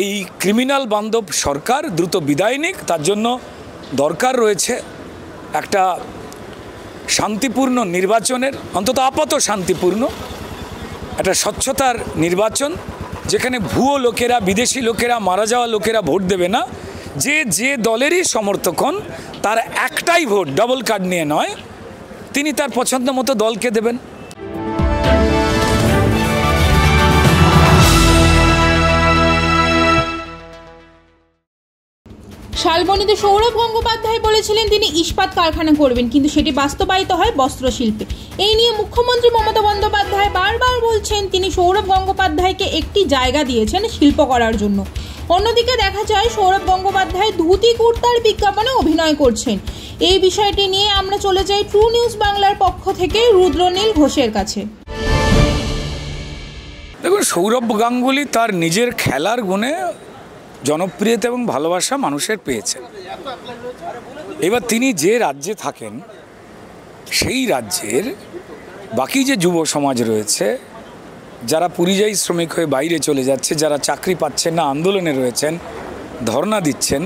এই ক্রিমিনাল বান্ধব সরকার দ্রুত বিদায় নিক। তার জন্য দরকার রয়েছে একটা শান্তিপূর্ণ নির্বাচনের, অন্তত আপাত শান্তিপূর্ণ একটা স্বচ্ছতার নির্বাচন, যেখানে ভুয়ো লোকেরা, বিদেশি লোকেরা, মারা যাওয়া লোকেরা ভোট দেবে না। যে দলেরই সমর্থক হন তার একটাই ভোট, ডাবল কার্ড নিয়ে নয়, তিনি তার পছন্দ মতো দলকে দেবেন। শালবনীতে সৌরভ গঙ্গোপাধ্যায় বলেছিলেন তিনি ইস্পাত কারখানা করবেন, কিন্তু সেটি বাস্তবায়িত হয় বস্ত্রশিল্পে। এই নিয়ে মুখ্যমন্ত্রী মমতা বন্দ্যোপাধ্যায় বারবার বলছেন তিনি সৌরভ গঙ্গোপাধ্যায়কে একটি জায়গা দিয়েছেন শিল্প করার জন্য। অন্যদিকে দেখা যায় সৌরভ গঙ্গোপাধ্যায় ধুতি কুর্তার বিজ্ঞাপনে অভিনয় করছেন। এই বিষয়টি নিয়ে আমরা চলে যাই ট্রু নিউজ বাংলার পক্ষ থেকে রুদ্রনীল ঘোষের কাছে। দেখুন, সৌরভ গাঙ্গুলি তার নিজের খেলার গুণে জনপ্রিয়তা এবং ভালোবাসা মানুষের পেয়েছেন। এবার তিনি যে রাজ্যে থাকেন সেই রাজ্যের বাকি যে যুব সমাজ রয়েছে, যারা পরিযায়ী শ্রমিক হয়ে বাইরে চলে যাচ্ছে, যারা চাকরি পাচ্ছেন না, আন্দোলনে রয়েছেন, ধর্ণা দিচ্ছেন,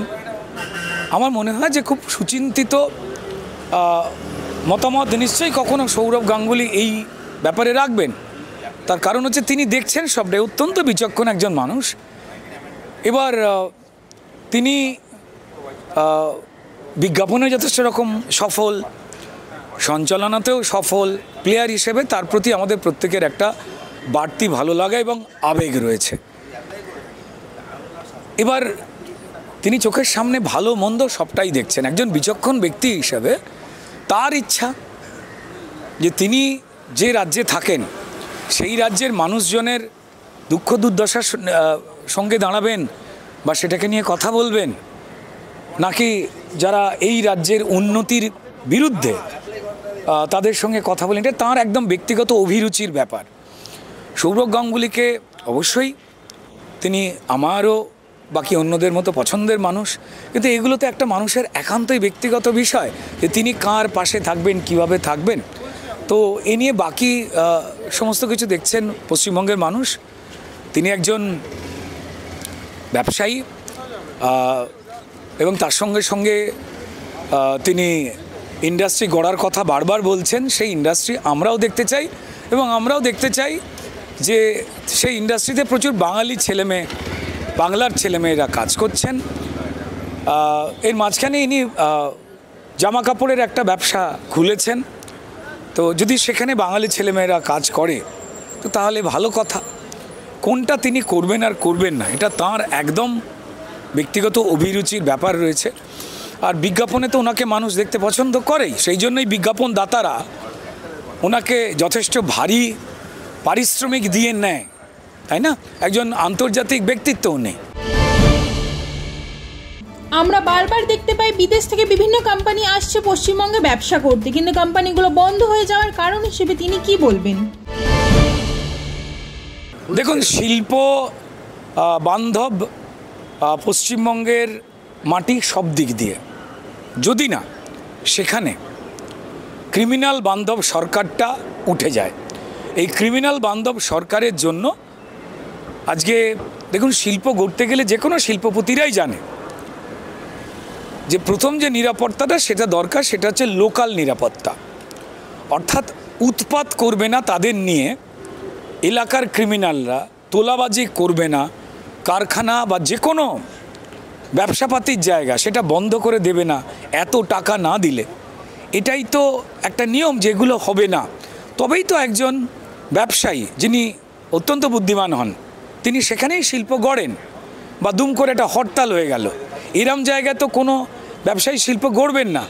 আমার মনে হয় যে খুব সুচিন্তিত মতামত নিশ্চয়ই কখনো সৌরভ গাঙ্গুলি এই ব্যাপারে রাখবেন। তার কারণ হচ্ছে তিনি দেখছেন সবটাই, অত্যন্ত বিচক্ষণ একজন মানুষ। এবার তিনি বিজ্ঞাপনে যথেষ্ট রকম সফল, সঞ্চালনাতেও সফল প্লেয়ার হিসেবে তার প্রতি আমাদের প্রত্যেকের একটা বাড়তি ভালো লাগা এবং আবেগ রয়েছে। এবার তিনি চোখের সামনে ভালো মন্দ সবটাই দেখছেন। একজন বিচক্ষণ ব্যক্তি হিসেবে তার ইচ্ছা যে তিনি যে রাজ্যে থাকেন সেই রাজ্যের মানুষজনের দুঃখ দুর্দশার সঙ্গে দাঁড়াবেন বা সেটাকে নিয়ে কথা বলবেন, নাকি যারা এই রাজ্যের উন্নতির বিরুদ্ধে তাদের সঙ্গে কথা বলেন, এটা তাঁর একদম ব্যক্তিগত অভিরুচির ব্যাপার। সৌরভ গাঙ্গুলিকে অবশ্যই তিনি আমারও বাকি অন্যদের মতো পছন্দের মানুষ, কিন্তু এগুলো তো একটা মানুষের একান্তই ব্যক্তিগত বিষয় যে তিনি কার পাশে থাকবেন, কিভাবে থাকবেন। তো এ নিয়ে বাকি সমস্ত কিছু দেখছেন পশ্চিমবঙ্গের মানুষ। তিনি একজন ব্যবসায়ী এবং তার সঙ্গে সঙ্গে তিনি ইন্ডাস্ট্রি গড়ার কথা বারবার বলছেন। সেই ইন্ডাস্ট্রি আমরাও দেখতে চাই এবং আমরাও দেখতে চাই যে সেই ইন্ডাস্ট্রিতে প্রচুর বাঙালি ছেলেমেয়ে, বাংলার ছেলেমেয়েরা কাজ করছেন। এর মাঝখানে ইনি জামা কাপড়ের একটা ব্যবসা খুলেছেন। তো যদি সেখানে বাঙালি ছেলেমেয়েরা কাজ করে তো তাহলে ভালো কথা। কোনটা তিনি করবেন আর করবেন না এটা তাঁর একদম ব্যক্তিগত অভিরুচির ব্যাপার রয়েছে। আর বিজ্ঞাপনে তো ওনাকে মানুষ দেখতে পছন্দ করেই, সেই জন্যই বিজ্ঞাপন দাতারা ওনাকে যথেষ্ট ভারী পারিশ্রমিক দিয়ে নেয়, তাই না? একজন আন্তর্জাতিক ব্যক্তিত্ব উনি। আমরা বারবার দেখতে পাই বিদেশ থেকে বিভিন্ন কোম্পানি আসছে পশ্চিমবঙ্গে ব্যবসা করতে, কিন্তু কোম্পানিগুলো বন্ধ হয়ে যাওয়ার কারণ হিসেবে তিনি কি বলবেন? দেখুন, শিল্প বান্ধব পশ্চিমবঙ্গের মাটি সব দিক দিয়ে, যদি না সেখানে ক্রিমিনাল বান্ধব সরকারটা উঠে যায়। এই ক্রিমিনাল বান্ধব সরকারের জন্য আজকে দেখুন, শিল্প গড়তে গেলে যে কোনো শিল্পপতিরাই জানে যে প্রথম যে নিরাপত্তাটা সেটা দরকার, সেটা হচ্ছে লোকাল নিরাপত্তা। অর্থাৎ উৎপাত করবে না তাদের নিয়ে এলাকার ক্রিমিনালরা, তোলাবাজি করবে না, কারখানা বা যে কোনো ব্যবসাপাতির জায়গা সেটা বন্ধ করে দেবে না এত টাকা না দিলে। এটাই তো একটা নিয়ম, যেগুলো হবে না। তবেই তো একজন ব্যবসায়ী যিনি অত্যন্ত বুদ্ধিমান হন তিনি সেখানেই শিল্প গড়েন। বা দুম করে একটা হরতাল হয়ে গেল, এরম জায়গায় তো কোনো ব্যবসায়ী শিল্প গড়বেন না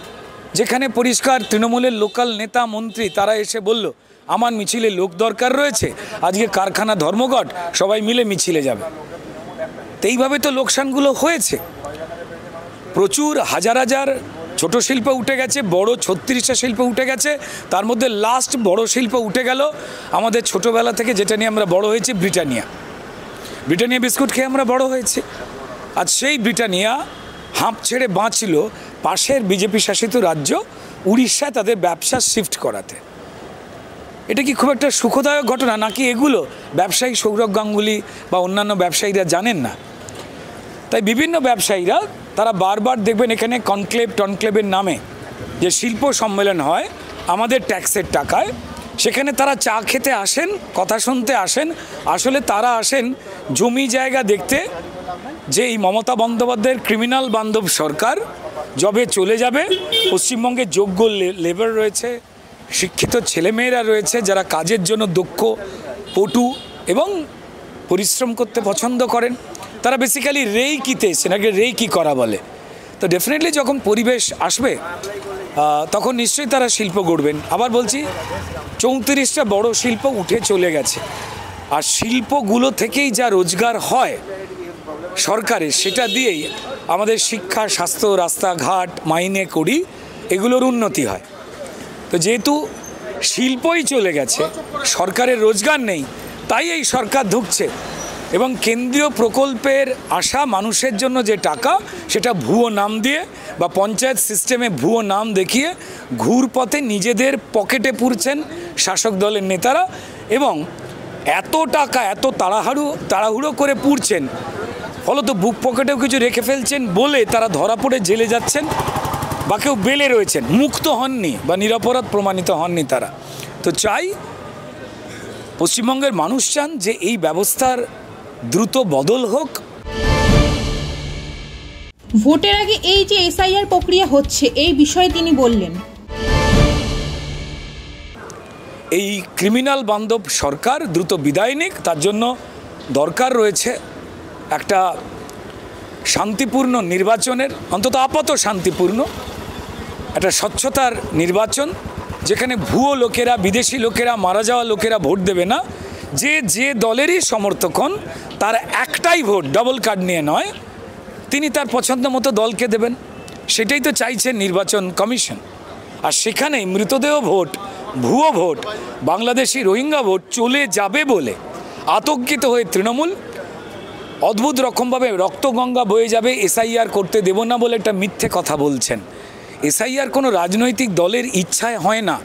যেখানে পরিষ্কার তৃণমূলের লোকাল নেতা মন্ত্রী তারা এসে বলল আমার মিছিলে লোক দরকার রয়েছে, আজকে কারখানা ধর্মঘট, সবাই মিলে মিছিলে যাবে। তো এইভাবে তো লোকসানগুলো হয়েছে। প্রচুর হাজার হাজার ছোট শিল্প উঠে গেছে, বড় 36টা শিল্প উঠে গেছে। তার মধ্যে লাস্ট বড় শিল্প উঠে গেল আমাদের ছোটোবেলা থেকে যেটা নিয়ে আমরা বড় হয়েছি, ব্রিটানিয়া বিস্কুট খেয়ে আমরা বড় হয়েছি। আর সেই ব্রিটানিয়া হাঁপ ছেড়ে বাঁচল পাশের বিজেপি শাসিত রাজ্য উড়িষ্যায় তাদের ব্যবসা শিফট করাতে। এটা কি খুব একটা সুখদায়ক ঘটনা, নাকি এগুলো ব্যবসায়ী সৌরভ গাঙ্গুলি বা অন্যান্য ব্যবসায়ীরা জানেন না? তাই বিভিন্ন ব্যবসায়ীরা তারা বারবার দেখবেন এখানে টনক্লেভের নামে যে শিল্প সম্মেলন হয় আমাদের ট্যাক্সের টাকায়, সেখানে তারা চা খেতে আসেন, কথা শুনতে আসেন, আসলে তারা আসেন জমি জায়গা দেখতে যে এই মমতা বন্দ্যোপাধ্যায়ের ক্রিমিনাল বান্ধব সরকার যবে চলে যাবে পশ্চিমবঙ্গে যোগ্য লেবার রয়েছে, শিক্ষিত ছেলেমেয়েরা রয়েছে যারা কাজের জন্য দক্ষ, পটু এবং পরিশ্রম করতে পছন্দ করেন, তারা বেসিক্যালি রেইকিতে এসেছেন, আগে রেইকি করা বলে। তো ডেফিনেটলি যখন পরিবেশ আসবে তখন নিশ্চয়ই তারা শিল্প গড়বেন। আবার বলছি 34টা বড় শিল্প উঠে চলে গেছে, আর শিল্পগুলো থেকেই যা রোজগার হয় সরকারের, সেটা দিয়েই আমাদের শিক্ষা, স্বাস্থ্য, রাস্তাঘাট, মাইনে করি, এগুলোর উন্নতি হয়। তো যেহেতু শিল্পই চলে গেছে, সরকারের রোজগার নেই, তাই এই সরকার ঢুকছে এবং কেন্দ্রীয় প্রকল্পের আসা মানুষের জন্য যে টাকা সেটা ভুয়ো নাম দিয়ে বা পঞ্চায়েত সিস্টেমে ভুয়ো নাম দেখিয়ে ঘুরপথে নিজেদের পকেটে পুরছেন শাসক দলের নেতারা, এবং এত টাকা এত তাড়াহুড়ো করে পুরছেন, ফলত বুক পকেটেও কিছু রেখে ফেলছেন বলে তারা ধরা পড়ে জেলে যাচ্ছেন বা কেউ বেলে রয়েছেন, মুক্ত হননি বা নিরপরাধ প্রমাণিত হননি তারা। তো চাই পশ্চিমবঙ্গের মানুষ চান যে এই ব্যবস্থার দ্রুত বদল হোক। ভোটের আগে এই যে এসআইআর প্রক্রিয়া হচ্ছে এই বিষয়ে তিনি বললেন, এই ক্রিমিনাল বান্ধব সরকার দ্রুত বিদায় নিক, তার জন্য দরকার রয়েছে একটা শান্তিপূর্ণ নির্বাচনের, অন্তত আপাতত শান্তিপূর্ণ একটা স্বচ্ছতার নির্বাচন, যেখানে ভুয়ো লোকেরা, বিদেশি লোকেরা, মারা যাওয়া লোকেরা ভোট দেবে না। যে দলেরই সমর্থক হন তার একটাই ভোট, ডবল কার্ড নিয়ে নয়, তিনি তার পছন্দ মতো দলকে দেবেন। সেটাই তো চাইছেন নির্বাচন কমিশন। আর সেখানে মৃতদেহ ভোট, ভুয়ো ভোট, বাংলাদেশি রোহিঙ্গা ভোট চলে যাবে বলে আতঙ্কিত হয়ে তৃণমূল অদ্ভুত রকমভাবে রক্তগঙ্গা বয়ে যাবে, এসআইআর করতে দেব না বলে একটা মিথ্যে কথা বলছেন। এসআইআর কোনো রাজনৈতিক দলের ইচ্ছায় হয় না।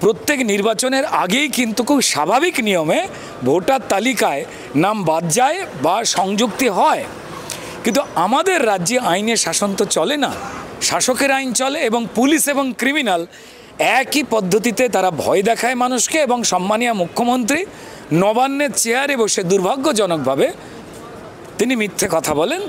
প্রত্যেক নির্বাচনের আগেই কিন্তু খুব স্বাভাবিক নিয়মে ভোটার তালিকায় নাম বাদ যায় বা সংযুক্তি হয়। কিন্তু আমাদের রাজ্যে আইনের শাসন তো চলে না, শাসকের আইন চলে, এবং পুলিশ এবং ক্রিমিনাল একই পদ্ধতিতে তারা ভয় দেখায় মানুষকে, এবং সম্মানীয় মুখ্যমন্ত্রী নবান্নের চেয়ারে বসে দুর্ভাগ্যজনকভাবে তিনি মিথ্যে কথা বলেন।